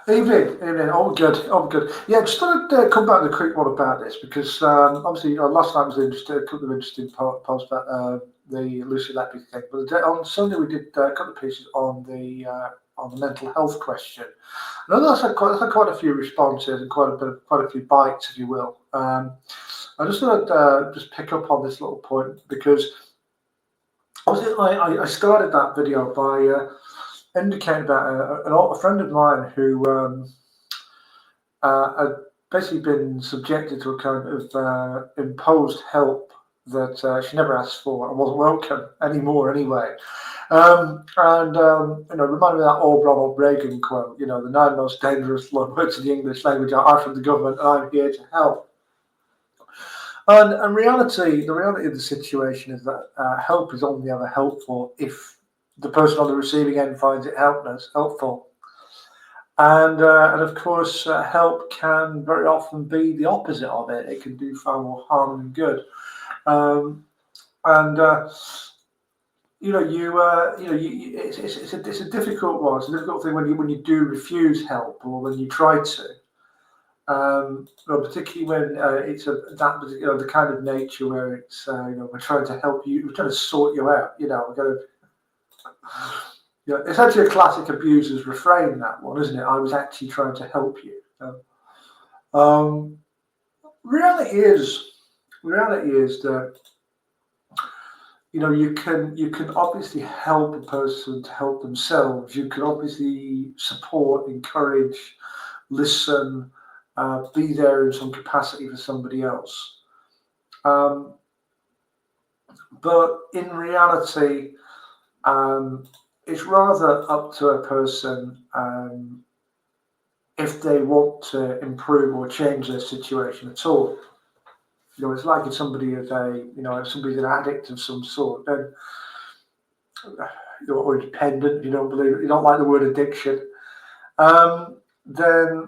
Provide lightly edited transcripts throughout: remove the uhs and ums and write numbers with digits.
Evening, evening. All good, all good. Yeah, just thought I'd come back with a quick one about this because obviously last night was interesting, a couple of interesting posts about the Lucy Letby thing. But on Sunday we did a couple of pieces on the mental health question. And I know that's had quite a few responses and quite a few bites, if you will. I just thought I'd just pick up on this little point because obviously I started that video by indicating that a friend of mine who had basically been subjected to a kind of imposed help that she never asked for and wasn't welcome anymore anyway. Reminded me of that old Ronald Reagan quote, the nine most dangerous words in the English language are from the government and I'm here to help. And the reality of the situation is that help is only ever helpful if the person on the receiving end finds it helpful. And of course, help can very often be the opposite of it. It can do far more harm than good. Um, and it's a difficult one. It's a difficult thing when you do refuse help or when you try to. Particularly when it's the kind of nature where it's we're trying to help you, we're trying to sort you out. We're going to it's actually a classic abuser's refrain, that one, isn't it? I was actually trying to help you. Um, reality is that you can obviously help a person to help themselves. You can obviously support, encourage, listen, be there in some capacity for somebody else. But in reality, it's rather up to a person if they want to improve or change their situation at all. It's like if somebody is if somebody's an addict of some sort, then or dependent, if you don't believe it, you don't like the word addiction, then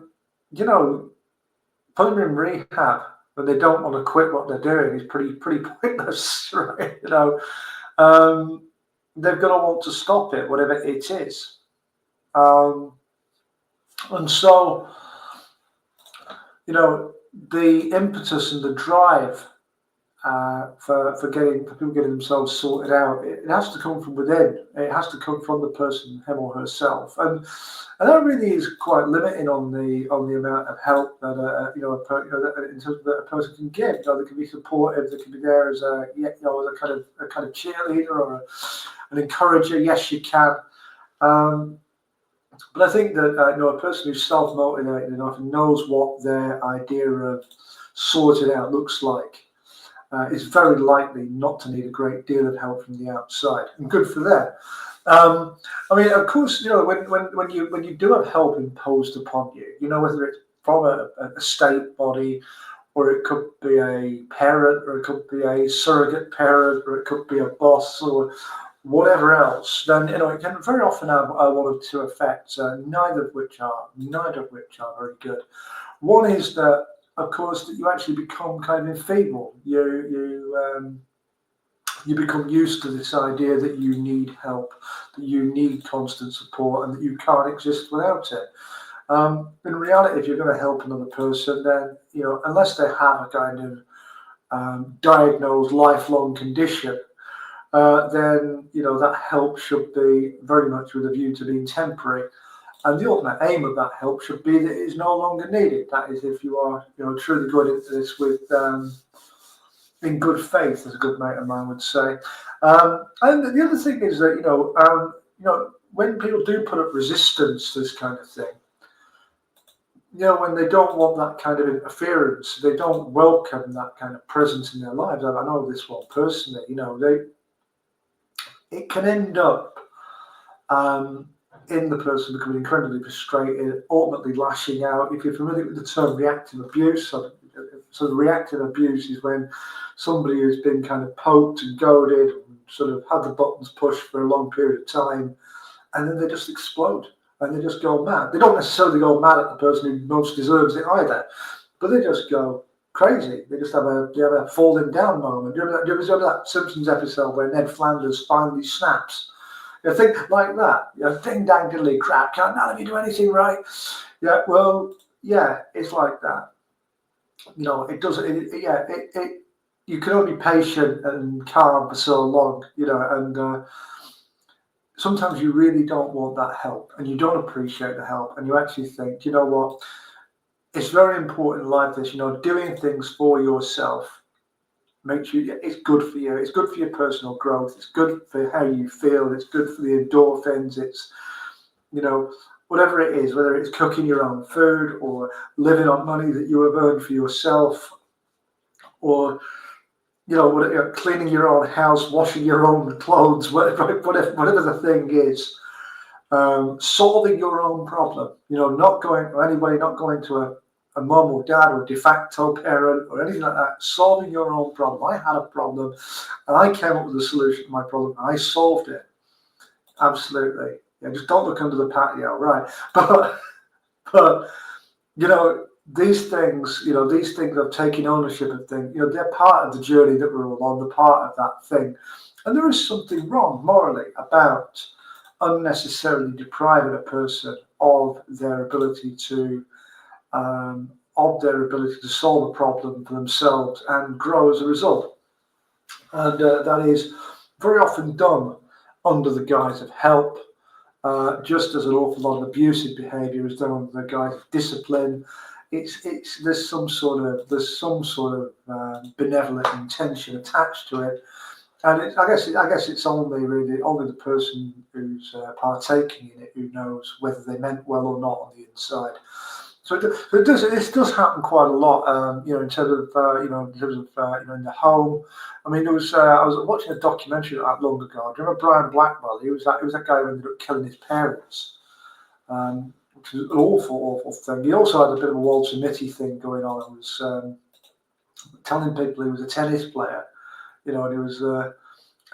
put them in rehab when they don't want to quit what they're doing is pretty pointless, right? They've got to want to stop it, whatever it is. And so, the impetus and the drive for people getting themselves sorted out, it has to come from within. It has to come from the person, him or herself, and that really is quite limiting on the amount of help that in terms of that a person can give. They can be supportive, they can be there as a kind of cheerleader or an encourager. Yes, you can. But I think that a person who's self-motivated enough and knows what their idea of sorted out looks like is very likely not to need a great deal of help from the outside, and good for them. Of course, when you do have help imposed upon you, whether it's from a state body, or it could be a parent, or it could be a surrogate parent, or it could be a boss, or whatever else, then it can very often have one of two effects, neither of which are very good. One is that, of course, that you actually become kind of enfeebled. You become used to this idea that you need help, that you need constant support, and that you can't exist without it. In reality, if you're going to help another person, then unless they have a kind of diagnosed lifelong condition, then that help should be very much with a view to being temporary. And the ultimate aim of that help should be that it is no longer needed. That is, if you are truly going into this with in good faith, as a good mate of mine would say. And the other thing is that when people do put up resistance to this kind of thing, when they don't want that kind of interference, they don't welcome that kind of presence in their lives. I know this one personally. It can end up in the person becoming incredibly frustrated, ultimately lashing out. If you're familiar with the term reactive abuse, so the reactive abuse is when somebody has been kind of poked and goaded and sort of had the buttons pushed for a long period of time, and then they just explode and they just go mad. They don't necessarily go mad at the person who most deserves it either, but they just go crazy. They just have a falling down moment. Do you remember that Simpsons episode where Ned Flanders finally snaps? You think like that. You know, ding dang diddly crap. Can't none of you do anything right? Yeah. Well, yeah, it's like that. You know, it doesn't. You can only be patient and calm for so long. You know, and sometimes you really don't want that help, and you don't appreciate the help, and you actually think, you know what? It's very important in life. This, you know, doing things for yourself makes you. It's good for you. It's good for your personal growth. It's good for how you feel. It's good for the endorphins. It's, you know, whatever it is, whether it's cooking your own food or living on money that you have earned for yourself, or you know, cleaning your own house, washing your own clothes, whatever the thing is, solving your own problem. You know, not going to anybody, not going to a mum or dad or de facto parent or anything like that. Solving your own problem. I had a problem, and I came up with a solution to my problem. I solved it. Absolutely. Yeah, just don't look under the patio, right? But you know, these things, these things of taking ownership of things, they're part of the journey that we're all on, they're part of that thing. And there is something wrong morally about unnecessarily depriving a person of their ability to solve a problem for themselves and grow as a result. And that is very often done under the guise of help, just as an awful lot of abusive behaviour is done under the guise of discipline. There's some sort of benevolent intention attached to it, and I guess it's only the person who's partaking in it who knows whether they meant well or not on the inside. So this does happen quite a lot, in terms of in the home. I mean, I was watching a documentary not long ago. Do you remember Brian Blackwell? He was that guy who ended up killing his parents, which was an awful thing. He also had a bit of a Walter Mitty thing going on. He was telling people he was a tennis player, and he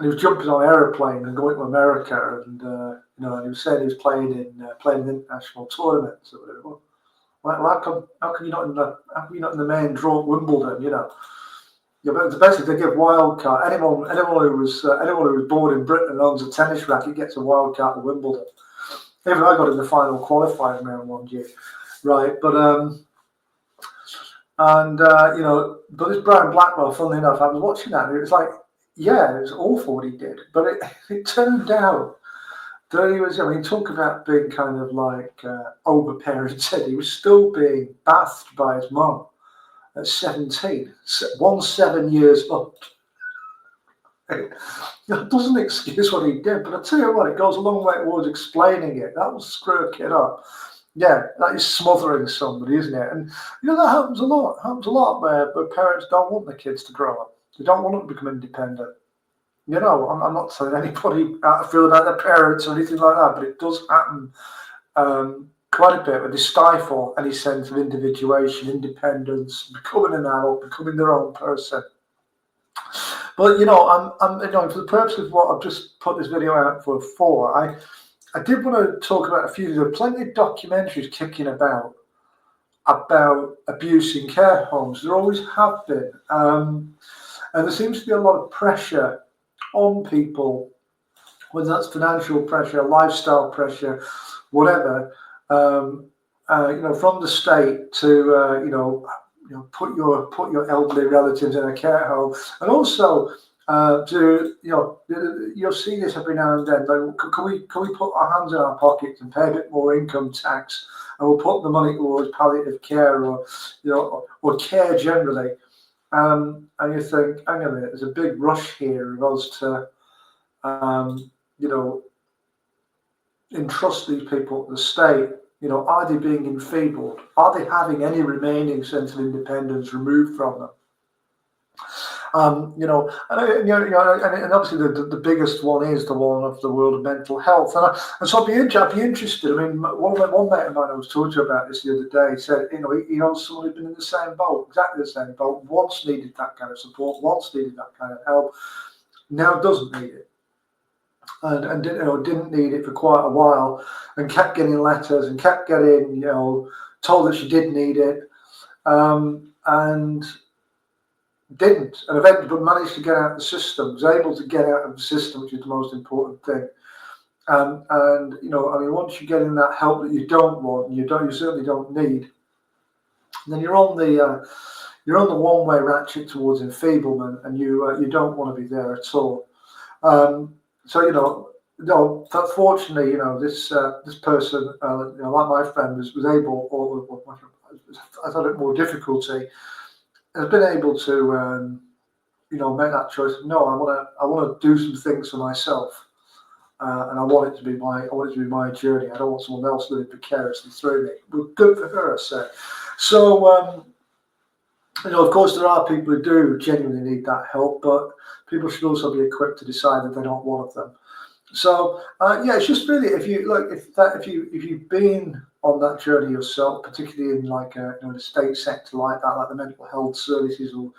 was jumping on aeroplanes and going to America, and and he was saying he was playing in international tournaments or whatever. Well, how come you're not in the main draw at Wimbledon? Yeah, but basically they give wild card. Anyone who was born in Britain and owns a tennis racket gets a wild card at Wimbledon. Even I got in the final qualifying round one year, right? But but this Brian Blackwell, funnily enough, I was watching that and it was like, yeah, it was awful what he did, but it turned out that he was, talk about being kind of like over-parented. He was still being bathed by his mum at 17, 7 years old. That doesn't excuse what he did, but I tell you what, it goes a long way towards explaining it. That will screw a kid up. Yeah, that is smothering somebody, isn't it? And that happens a lot. It happens a lot where parents don't want their kids to grow up. They don't want them to become independent. I'm not telling anybody how to feel about their parents or anything like that, but it does happen quite a bit where they stifle any sense of individuation, independence, becoming an adult, becoming their own person. But I'm for the purpose of what I've just put this video out for, I did want to talk about a few. There are plenty of documentaries kicking about abuse in care homes. There always have been, and there seems to be a lot of pressure on people, whether that's financial pressure, lifestyle pressure, whatever, from the state to put your elderly relatives in a care home, and also you'll see this every now and then. Like, can we put our hands in our pockets and pay a bit more income tax, and we'll put the money towards palliative care or care generally. And you think, hang on a minute, there's a big rush here of us to, entrust these people to the state. Are they being enfeebled? Are they having any remaining sense of independence removed from them? And obviously the biggest one is the one of the world of mental health. And so I'd be interested. I mean, one mate of mine I was talking to about this the other day said, he knows someone who'd been in the same boat, exactly the same boat, once needed that kind of support, once needed that kind of help, now doesn't need it. And didn't need it for quite a while, and kept getting letters and kept getting, told that she did need it, and didn't, and eventually managed to get out of the system, was able to get out of the system, which is the most important thing. And I mean, once you get in that help that you don't want, and you certainly don't need, then you're on the one-way ratchet towards enfeeblement, and you don't want to be there at all. So no, fortunately, this person, like my friend, was able, or has had a bit more difficulty, has been able to, make that choice. No, I want to do some things for myself, and I want it to be my journey. I don't want someone else living precariously through me. Well, good for her, I say. So, of course, there are people who do genuinely need that help, but people should also be equipped to decide that they don't want them. So yeah, it's just really, if you've been on that journey yourself, particularly in like the state sector like that, like the mental health services, or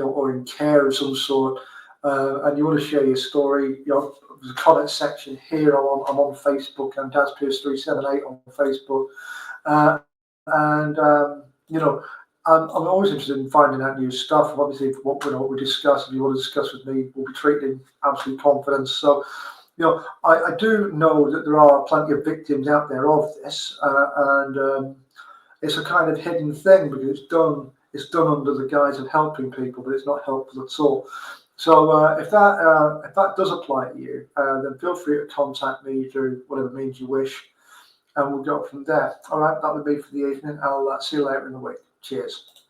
or in care of some sort, and you want to share your story, there's a comment section here. I'm on Facebook. I'm DazPierce378 on Facebook, and I'm always interested in finding out new stuff. Obviously, what we discuss, if you want to discuss with me, we'll be treated in absolute confidence. So, I do know that there are plenty of victims out there of this, and it's a kind of hidden thing because it's done under the guise of helping people, but it's not helpful at all. So if that does apply to you, then feel free to contact me through whatever means you wish, and we'll go from there. All right, that would be for the evening. I'll see you later in the week. Cheers.